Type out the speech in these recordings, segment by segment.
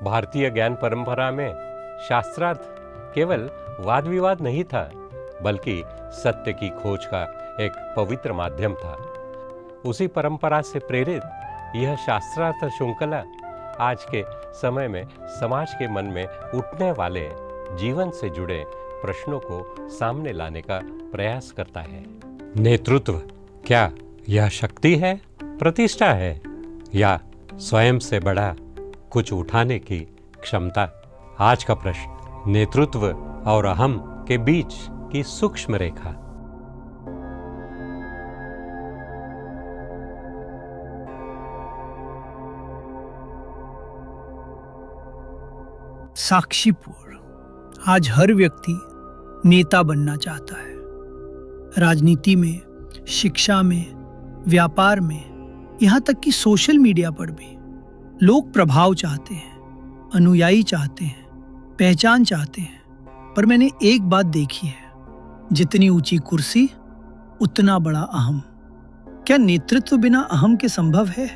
भारतीय ज्ञान परंपरा में शास्त्रार्थ केवल वाद विवाद नहीं था, बल्कि सत्य की खोज का एक पवित्र माध्यम था। उसी परंपरा से प्रेरित यह शास्त्रार्थ श्रृंखला आज के समय में समाज के मन में उठने वाले जीवन से जुड़े प्रश्नों को सामने लाने का प्रयास करता है। नेतृत्व क्या यह शक्ति है, प्रतिष्ठा है, या स्वयं से बड़ा कुछ उठाने की क्षमता? आज का प्रश्न नेतृत्व और अहम के बीच की सूक्ष्म रेखा। साक्षीपुर। आज हर व्यक्ति नेता बनना चाहता है। राजनीति में, शिक्षा में, व्यापार में, यहाँ तक कि सोशल मीडिया पर भी लोग प्रभाव चाहते हैं, अनुयायी चाहते हैं, पहचान चाहते हैं। पर मैंने एक बात देखी है, जितनी ऊंची कुर्सी उतना बड़ा अहम। क्या नेतृत्व बिना अहम के संभव है,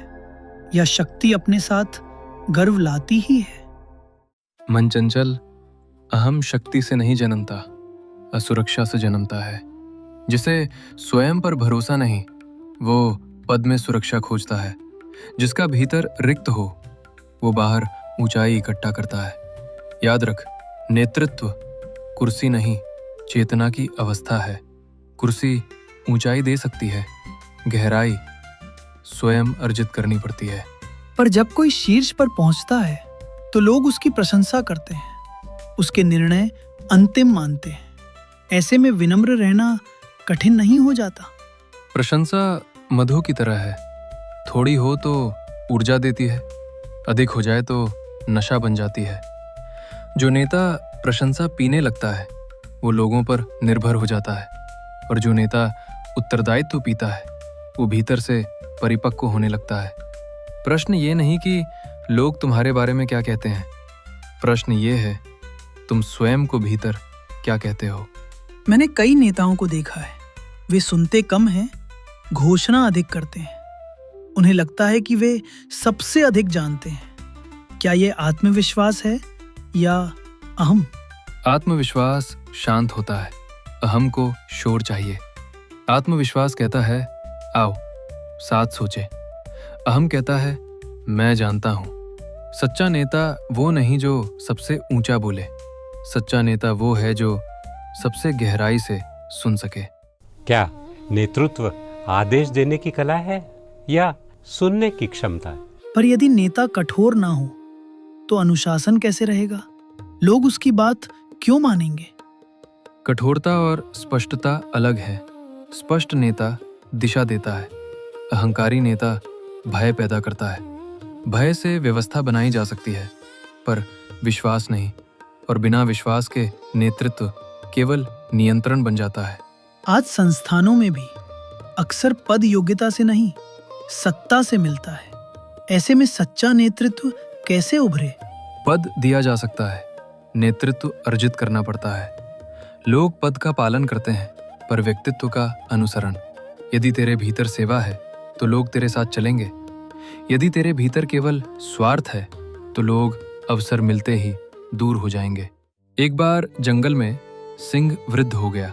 या शक्ति अपने साथ गर्व लाती ही है? मन चंचल अहम शक्ति से नहीं जन्मता, असुरक्षा से जन्मता है। जिसे स्वयं पर भरोसा नहीं, वो पद में सुरक्षा खोजता है। जिसका भीतर रिक्त हो, वो बाहर ऊंचाई इकट्ठा करता है। याद रख, नेतृत्व कुर्सी नहीं, चेतना की अवस्था है। कुर्सी ऊंचाई दे सकती है, गहराई स्वयं अर्जित करनी पड़ती है। पर जब कोई शीर्ष पर पहुंचता है तो लोग उसकी प्रशंसा करते हैं, उसके निर्णय अंतिम मानते हैं। ऐसे में विनम्र रहना कठिन नहीं हो जाता? प्रशंसा मधु की तरह है, थोड़ी हो तो ऊर्जा देती है, अधिक हो जाए तो नशा बन जाती है। जो नेता प्रशंसा पीने लगता है, वो लोगों पर निर्भर हो जाता है, और जो नेता उत्तरदायित्व पीता है, वो भीतर से परिपक्व होने लगता है। प्रश्न ये नहीं कि लोग तुम्हारे बारे में क्या कहते हैं, प्रश्न ये है तुम स्वयं को भीतर क्या कहते हो। मैंने कई नेताओं को देखा है, वे सुनते कम हैं, घोषणा अधिक करते हैं। उन्हें लगता है कि वे सबसे अधिक जानते हैं। क्या ये आत्मविश्वास है या अहम? आत्मविश्वास शांत होता है, अहम को शोर चाहिए। आत्मविश्वास कहता है आओ साथ सोचे, अहम कहता है मैं जानता हूं। सच्चा नेता वो नहीं जो सबसे ऊंचा बोले, सच्चा नेता वो है जो सबसे गहराई से सुन सके। क्या नेतृत्व आदेश देने की कला है या सुनने की क्षमता? पर यदि नेता कठोर ना हो तो अनुशासन कैसे रहेगा? लोग उसकी बात क्यों मानेंगे? कठोरता और स्पष्टता अलग है। स्पष्ट नेता दिशा देता है, अहंकारी नेता भय पैदा करता है। भय से व्यवस्था बनाई जा सकती है, पर विश्वास नहीं, और बिना विश्वास के नेतृत्व केवल नियंत्रण बन जाता है। आज संस्थानों में भी अक्सर पद योग्यता से नहीं, सत्ता से मिलता है। ऐसे में सच्चा नेतृत्व कैसे उभरे? पद दिया जा सकता है, नेतृत्व अर्जित करना पड़ता है। लोग पद का पालन करते हैं, पर व्यक्तित्व का अनुसरण। यदि तेरे भीतर सेवा है तो लोग तेरे साथ चलेंगे। यदि तेरे भीतर केवल स्वार्थ है तो लोग अवसर मिलते ही दूर हो जाएंगे। एक बार जंगल में सिंह वृद्ध हो गया।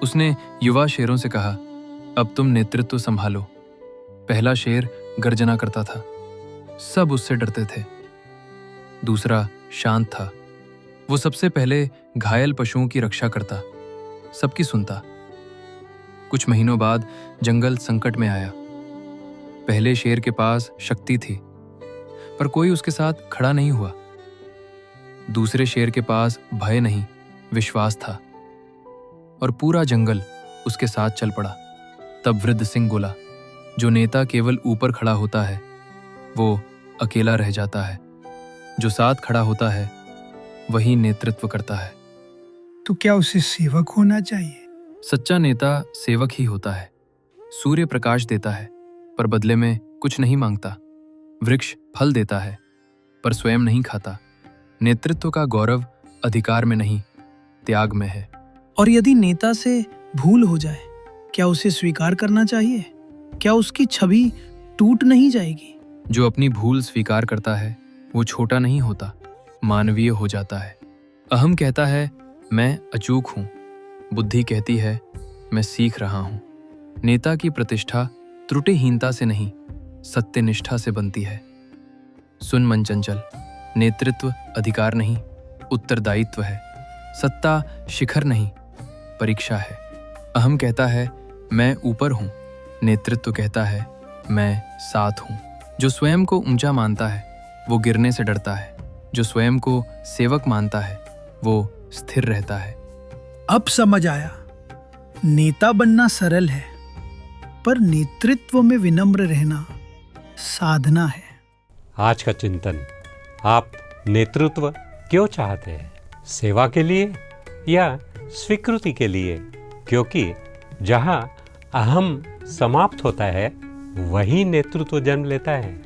उसने युवा शेरों से कहा, अब तुम नेतृत्व संभालो। पहला शेर गर्जना करता था, सब उससे डरते थे। दूसरा शांत था, वो सबसे पहले घायल पशुओं की रक्षा करता, सबकी सुनता। कुछ महीनों बाद जंगल संकट में आया। पहले शेर के पास शक्ति थी, पर कोई उसके साथ खड़ा नहीं हुआ। दूसरे शेर के पास भय नहीं, विश्वास था, और पूरा जंगल उसके साथ चल पड़ा। तब वृद्ध सिंह बोला, जो नेता केवल ऊपर खड़ा होता है वो अकेला रह जाता है, जो साथ खड़ा होता है वही नेतृत्व करता है। तो क्या उसे सेवक होना चाहिए? सच्चा नेता सेवक ही होता है। सूर्य प्रकाश देता है पर बदले में कुछ नहीं मांगता। वृक्ष फल देता है पर स्वयं नहीं खाता। नेतृत्व का गौरव अधिकार में नहीं, त्याग में है। और यदि नेता से भूल हो जाए, क्या उसे स्वीकार करना चाहिए? क्या उसकी छवि टूट नहीं जाएगी? जो अपनी भूल स्वीकार करता है वो छोटा नहीं होता, मानवीय हो जाता है। अहम कहता है मैं अचूक हूँ, बुद्धि कहती है मैं सीख रहा हूँ। नेता की प्रतिष्ठा त्रुटिहीनता से नहीं, सत्यनिष्ठा से बनती है। सुन मन चंचल, नेतृत्व अधिकार नहीं, उत्तरदायित्व है। सत्ता शिखर नहीं, परीक्षा है। अहम कहता है मैं ऊपर हूँ, नेतृत्व कहता है मैं साथ हूँ। जो स्वयं को ऊंचा मानता है वो गिरने से डरता है, जो स्वयं को सेवक मानता है वो स्थिर रहता है। अब समझ आया, नेता बनना सरल है, पर नेतृत्व में विनम्र रहना साधना है। आज का चिंतन, आप नेतृत्व क्यों चाहते हैं? सेवा के लिए या स्वीकृति के लिए? क्योंकि जहां अहम समाप्त होता है वही नेतृत्व जन्म लेता है।